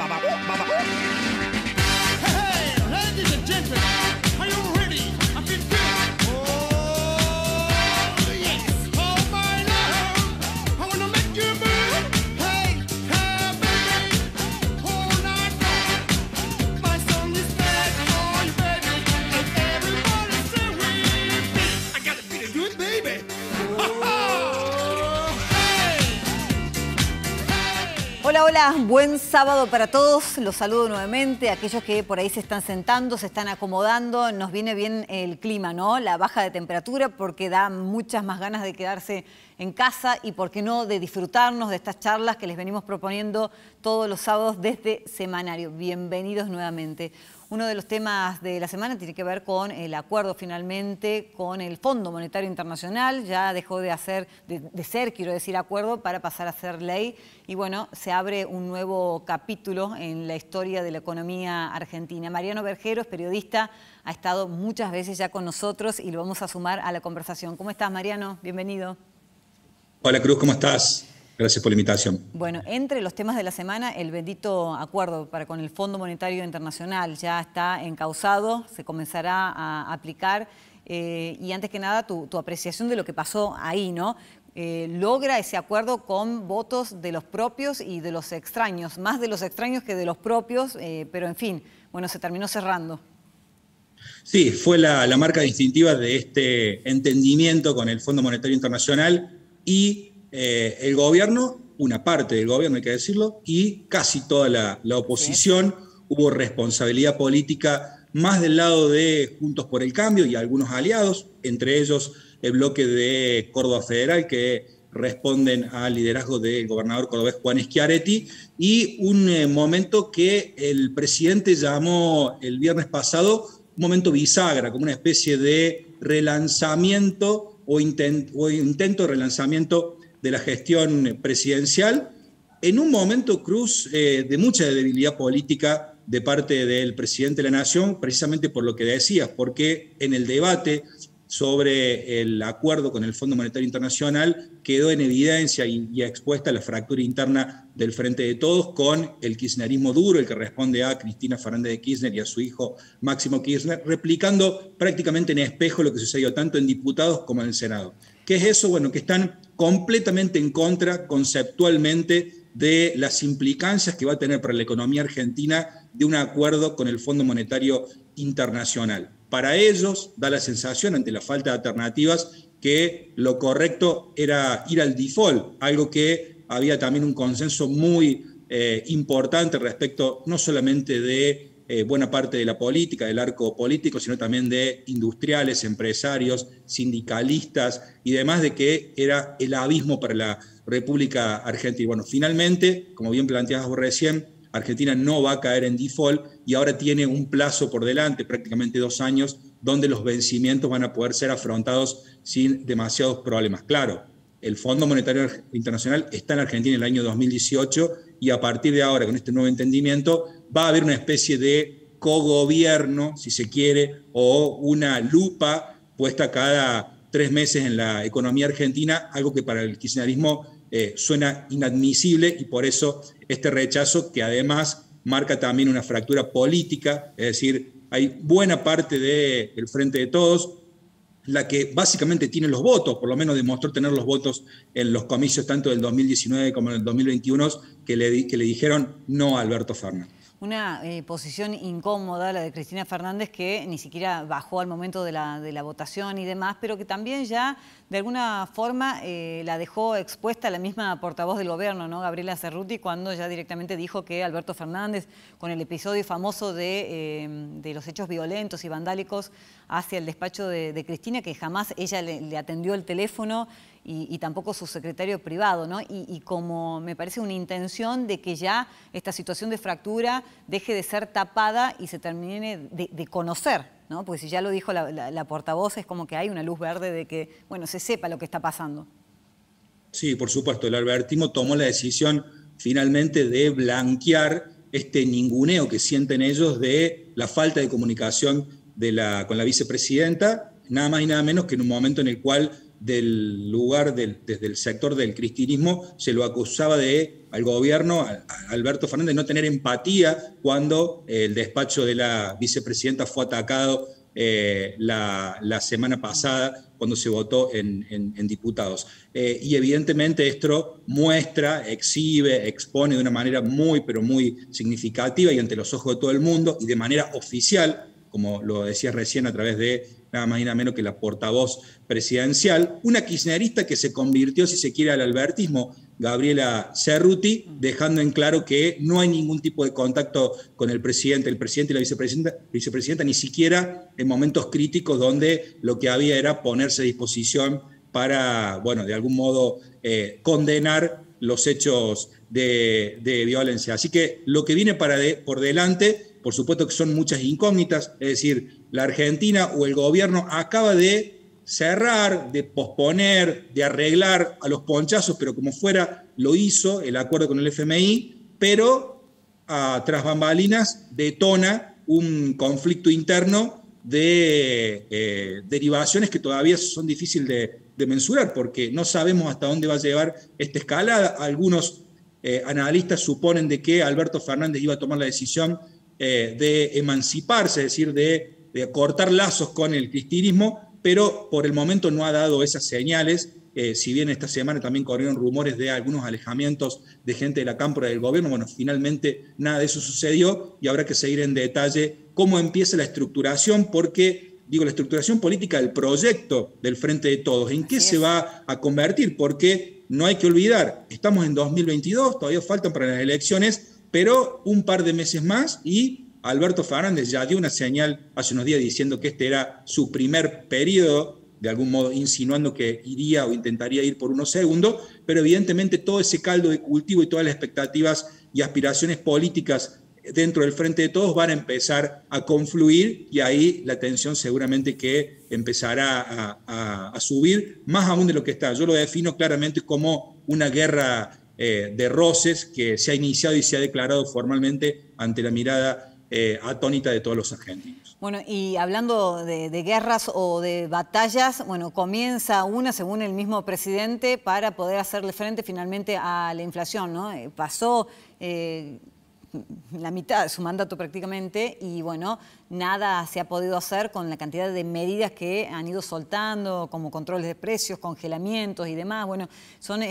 Hey, ladies and gentlemen, are you ready? I feel good. Oh, yes. Oh, my love, I wanna make you move. Hey, hey, baby, all night long. My song is bad for you, baby, and everybody say with me. I gotta be the good baby. Hola, hola, buen sábado para todos. Los saludo nuevamente. Aquellos que por ahí se están sentando, se están acomodando. Nos viene bien el clima, ¿no? La baja de temperatura porque da muchas más ganas de quedarse en casa y, por qué no, de disfrutarnos de estas charlas que les venimos proponiendo todos los sábados desde Semanario. Bienvenidos nuevamente. Uno de los temas de la semana tiene que ver con el acuerdo finalmente con el Fondo Monetario Internacional. Ya dejó de ser, quiero decir, acuerdo para pasar a ser ley. Y bueno, se abre un nuevo capítulo en la historia de la economía argentina. Mariano Bergero es periodista, ha estado muchas veces ya con nosotros y lo vamos a sumar a la conversación. ¿Cómo estás, Mariano? Bienvenido. Hola, Cruz, ¿cómo estás? Gracias por la invitación. Bueno, entre los temas de la semana, el bendito acuerdo con el Fondo Monetario Internacional ya está encauzado, se comenzará a aplicar. Y antes que nada, tu apreciación de lo que pasó ahí, ¿no? Logra ese acuerdo con votos de los propios y de los extraños, más de los extraños que de los propios, pero en fin, bueno, se terminó cerrando. Sí, fue la marca distintiva de este entendimiento con el Fondo Monetario Internacional y el gobierno, una parte del gobierno hay que decirlo, y casi toda la oposición. Sí. Hubo responsabilidad política más del lado de Juntos por el Cambio y algunos aliados, entre ellos el bloque de Córdoba Federal, que responden al liderazgo del gobernador cordobés Juan Schiaretti, y un momento que el presidente llamó el viernes pasado un momento bisagra, como una especie de relanzamiento o intento de relanzamiento de la gestión presidencial, en un momento, Cruz, de mucha debilidad política de parte del presidente de la Nación, precisamente por lo que decías, porque en el debate sobre el acuerdo con el Fondo Monetario Internacional quedó en evidencia y expuesta la fractura interna del Frente de Todos con el kirchnerismo duro, el que responde a Cristina Fernández de Kirchner y a su hijo Máximo Kirchner, replicando prácticamente en espejo lo que sucedió tanto en diputados como en el Senado. ¿Qué es eso? Bueno, que están completamente en contra conceptualmente de las implicancias que va a tener para la economía argentina de un acuerdo con el Fondo Monetario Internacional. Para ellos da la sensación, ante la falta de alternativas, que lo correcto era ir al default, algo que había también un consenso muy importante respecto no solamente de buena parte de la política, del arco político, sino también de industriales, empresarios, sindicalistas y demás, de que era el abismo para la República Argentina. Bueno, finalmente, como bien planteabas vos recién, Argentina no va a caer en default y ahora tiene un plazo por delante, prácticamente 2 años, donde los vencimientos van a poder ser afrontados sin demasiados problemas. Claro, el Fondo Monetario Internacional está en Argentina en el año 2018 y a partir de ahora, con este nuevo entendimiento, va a haber una especie de cogobierno, si se quiere, o una lupa puesta cada 3 meses en la economía argentina, algo que para el kirchnerismo suena inadmisible, y por eso este rechazo, que además marca también una fractura política, es decir, hay buena parte del Frente de Todos, la que básicamente tiene los votos, por lo menos demostró tener los votos en los comicios tanto del 2019 como en el 2021, que le dijeron no a Alberto Fernández. Una posición incómoda la de Cristina Fernández, que ni siquiera bajó al momento de la votación y demás, pero que también ya de alguna forma la dejó expuesta la misma portavoz del gobierno, ¿no? Gabriela Cerruti, cuando ya directamente dijo que Alberto Fernández, con el episodio famoso de los hechos violentos y vandálicos hacia el despacho de Cristina, que jamás ella le atendió el teléfono y tampoco su secretario privado, ¿no? Y como me parece una intención de que ya esta situación de fractura deje de ser tapada y se termine de conocer, ¿no? Porque si ya lo dijo la portavoz, es como que hay una luz verde de que, bueno, se sepa lo que está pasando. Sí, por supuesto, el albertismo tomó la decisión finalmente de blanquear este ninguneo que sienten ellos de la falta de comunicación con la vicepresidenta, nada más y nada menos que en un momento en el cual del lugar, desde el sector del cristinismo, se lo acusaba al gobierno, a Alberto Fernández, no tener empatía cuando el despacho de la vicepresidenta fue atacado la semana pasada cuando se votó en diputados. Y evidentemente esto muestra, exhibe, expone de una manera muy, pero muy significativa y ante los ojos de todo el mundo y de manera oficial, como lo decías recién a través de nada más y nada menos que la portavoz presidencial, una kirchnerista que se convirtió, si se quiere, al albertismo, Gabriela Cerruti, dejando en claro que no hay ningún tipo de contacto con el presidente y la vicepresidenta, ni siquiera en momentos críticos donde lo que había era ponerse a disposición para, bueno, de algún modo condenar los hechos de violencia. Así que lo que viene por delante, por supuesto que son muchas incógnitas, es decir, la Argentina o el gobierno acaba de cerrar, de posponer, de arreglar a los ponchazos, pero como fuera, lo hizo el acuerdo con el FMI, pero tras bambalinas detona un conflicto interno de derivaciones que todavía son difíciles de mensurar, porque no sabemos hasta dónde va a llevar esta escalada. Algunos analistas suponen de que Alberto Fernández iba a tomar la decisión de emanciparse, es decir, de cortar lazos con el cristinismo, pero por el momento no ha dado esas señales. Si bien esta semana también corrieron rumores de algunos alejamientos de gente de la cámpora del gobierno, bueno, finalmente nada de eso sucedió y habrá que seguir en detalle cómo empieza la estructuración, porque, digo, la estructuración política del proyecto del Frente de Todos, ¿en qué se va a convertir? Porque no hay que olvidar, estamos en 2022, todavía faltan para las elecciones, pero un par de meses más y Alberto Fernández ya dio una señal hace unos días diciendo que este era su primer periodo, de algún modo insinuando que iría o intentaría ir por unos segundos, pero evidentemente todo ese caldo de cultivo y todas las expectativas y aspiraciones políticas dentro del Frente de Todos van a empezar a confluir y ahí la tensión seguramente que empezará a subir, más aún de lo que está. Yo lo defino claramente como una guerra de roces que se ha iniciado y se ha declarado formalmente ante la mirada atónita de todos los argentinos. Bueno, y hablando de guerras o de batallas, bueno, comienza una, según el mismo presidente, para poder hacerle frente finalmente a la inflación, ¿no? Pasó la mitad de su mandato prácticamente y bueno, nada se ha podido hacer con la cantidad de medidas que han ido soltando, como controles de precios, congelamientos y demás. Bueno, son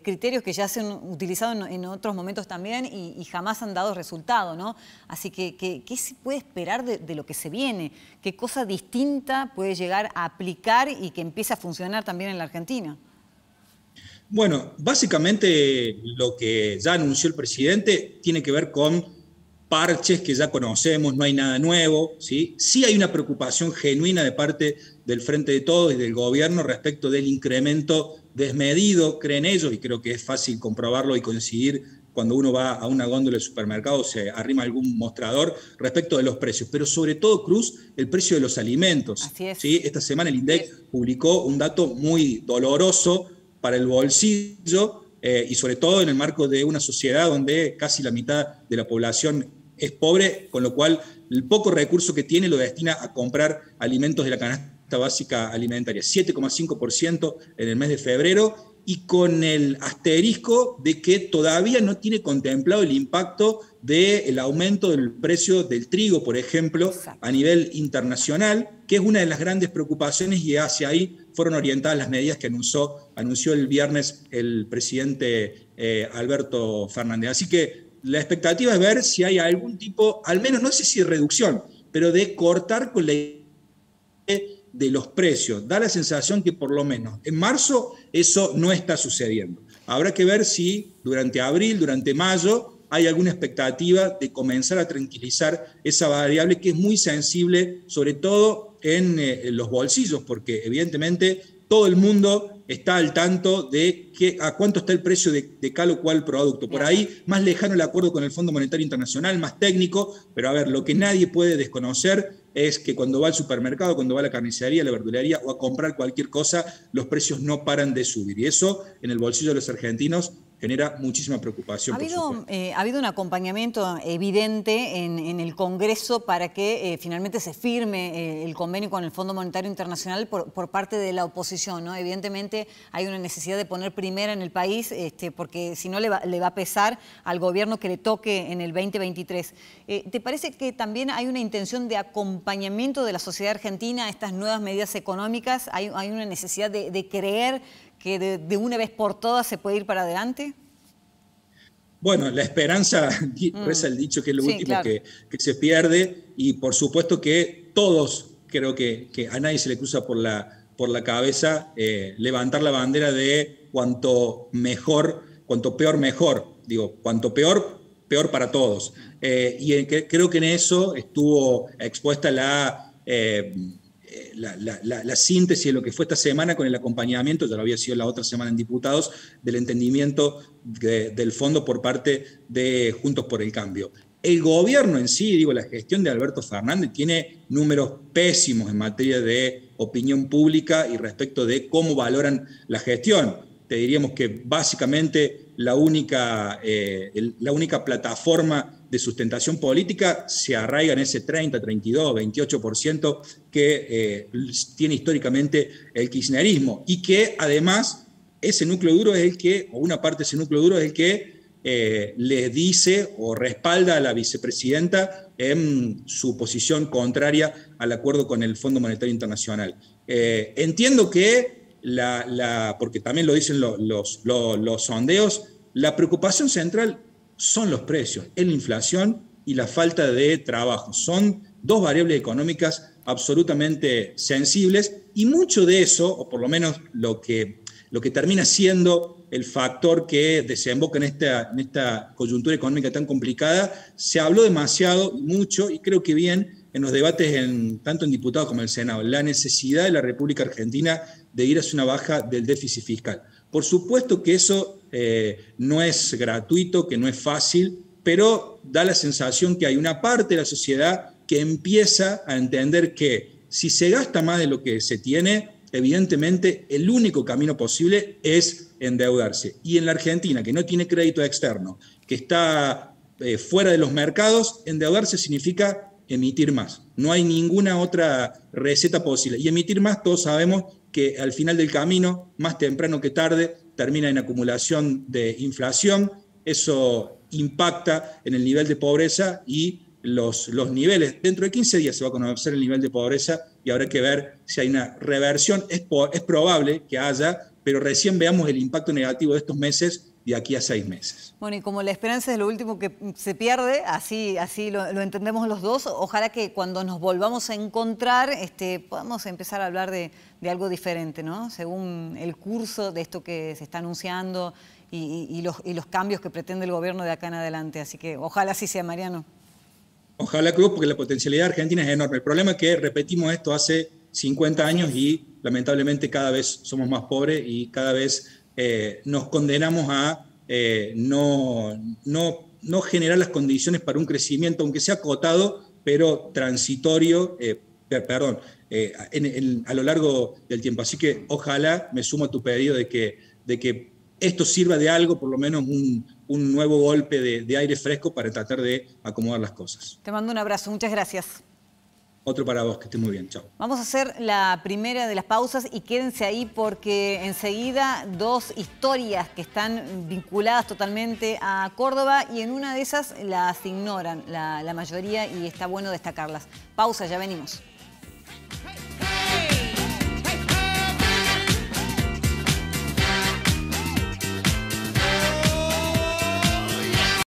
criterios que ya se han utilizado en otros momentos también y jamás han dado resultado, ¿no? Así que, ¿qué se puede esperar de lo que se viene? ¿Qué cosa distinta puede llegar a aplicar y que empiece a funcionar también en la Argentina? Bueno, básicamente lo que ya anunció el presidente tiene que ver con parches que ya conocemos, no hay nada nuevo, ¿sí? Sí hay una preocupación genuina de parte del Frente de Todos y del gobierno respecto del incremento desmedido, creen ellos, y creo que es fácil comprobarlo y coincidir cuando uno va a una góndola del supermercado, se arrima algún mostrador respecto de los precios, pero sobre todo, Cruz, el precio de los alimentos. Así es. ¿Sí? Esta semana el INDEC publicó un dato muy doloroso para el bolsillo y sobre todo en el marco de una sociedad donde casi la mitad de la población es pobre, con lo cual el poco recurso que tiene lo destina a comprar alimentos de la canasta básica alimentaria, 7,5% en el mes de febrero, y con el asterisco de que todavía no tiene contemplado el impacto del aumento del precio del trigo, por ejemplo, a nivel internacional, que es una de las grandes preocupaciones y hacia ahí fueron orientadas las medidas que anunció el viernes el presidente Alberto Fernández. Así que la expectativa es ver si hay algún tipo, al menos no sé si de reducción, pero de cortar con la de los precios. Da la sensación que por lo menos en marzo eso no está sucediendo. Habrá que ver si durante abril, durante mayo, hay alguna expectativa de comenzar a tranquilizar esa variable que es muy sensible, sobre todo en los bolsillos, porque evidentemente todo el mundo está al tanto de a cuánto está el precio de tal o cual producto. Por ahí, más lejano el acuerdo con el Fondo Monetario Internacional, más técnico, pero a ver, lo que nadie puede desconocer es que cuando va al supermercado, cuando va a la carnicería, a la verdulería o a comprar cualquier cosa, los precios no paran de subir. Y eso, en el bolsillo de los argentinos, genera muchísima preocupación. Ha habido un acompañamiento evidente en el Congreso para que finalmente se firme el convenio con el Fondo Monetario Internacional por parte de la oposición, ¿no? Evidentemente hay una necesidad de poner primera en el país, porque si no le va a pesar al gobierno que le toque en el 2023. ¿Te parece que también hay una intención de acompañamiento de la sociedad argentina a estas nuevas medidas económicas? ¿Hay una necesidad de creer que de una vez por todas se puede ir para adelante? Bueno, la esperanza, reza el dicho, que es lo último claro. que se pierde, y por supuesto que todos, creo que a nadie se le cruza por la cabeza levantar la bandera de cuanto peor mejor. Digo, cuanto peor, peor para todos. Y creo que en eso estuvo expuesta la síntesis de lo que fue esta semana con el acompañamiento, ya lo había sido la otra semana en diputados, del entendimiento del fondo por parte de Juntos por el Cambio. El gobierno en sí, digo, la gestión de Alberto Fernández tiene números pésimos en materia de opinión pública y respecto de cómo valoran la gestión. Te diríamos que básicamente la única plataforma de sustentación política se arraiga en ese 30, 32, 28% que tiene históricamente el kirchnerismo, y que además ese núcleo duro es el que, o una parte de ese núcleo duro es el que le dice o respalda a la vicepresidenta en su posición contraria al acuerdo con el Fondo Monetario Internacional. Entiendo que porque también lo dicen los sondeos, la preocupación central son los precios, es la inflación y la falta de trabajo. Son dos variables económicas absolutamente sensibles, y mucho de eso, o por lo menos lo que termina siendo el factor que desemboca en esta coyuntura económica tan complicada, se habló demasiado y mucho, y creo que bien, en los debates tanto en diputados como en el Senado, la necesidad de la República Argentina de ir hacia una baja del déficit fiscal. Por supuesto que eso no es gratuito, que no es fácil, pero da la sensación que hay una parte de la sociedad que empieza a entender que si se gasta más de lo que se tiene, evidentemente el único camino posible es endeudarse. Y en la Argentina, que no tiene crédito externo, que está fuera de los mercados, endeudarse significa emitir más. No hay ninguna otra receta posible. Y emitir más, todos sabemos que al final del camino, más temprano que tarde, termina en acumulación de inflación. Eso impacta en el nivel de pobreza y los niveles. Dentro de 15 días se va a conocer el nivel de pobreza y habrá que ver si hay una reversión. Es probable que haya, pero recién veamos el impacto negativo de estos meses de aquí a 6 meses. Bueno, y como la esperanza es lo último que se pierde, así lo entendemos los dos, ojalá que cuando nos volvamos a encontrar podamos empezar a hablar de algo diferente, ¿no? Según el curso de esto que se está anunciando y los cambios que pretende el gobierno de acá en adelante. Así que ojalá así sea, Mariano. Ojalá, Cruz, porque la potencialidad argentina es enorme. El problema es que repetimos esto hace 50 años y lamentablemente cada vez somos más pobres y cada vez nos condenamos a no generar las condiciones para un crecimiento, aunque sea acotado, pero transitorio, a lo largo del tiempo. Así que ojalá, me sumo a tu pedido de que esto sirva de algo, por lo menos un nuevo golpe de aire fresco para tratar de acomodar las cosas. Te mando un abrazo, muchas gracias. Otro para vos, que estés muy bien, chao. Vamos a hacer la primera de las pausas y quédense ahí porque enseguida dos historias que están vinculadas totalmente a Córdoba y en una de esas las ignoran la mayoría y está bueno destacarlas. Pausa, ya venimos.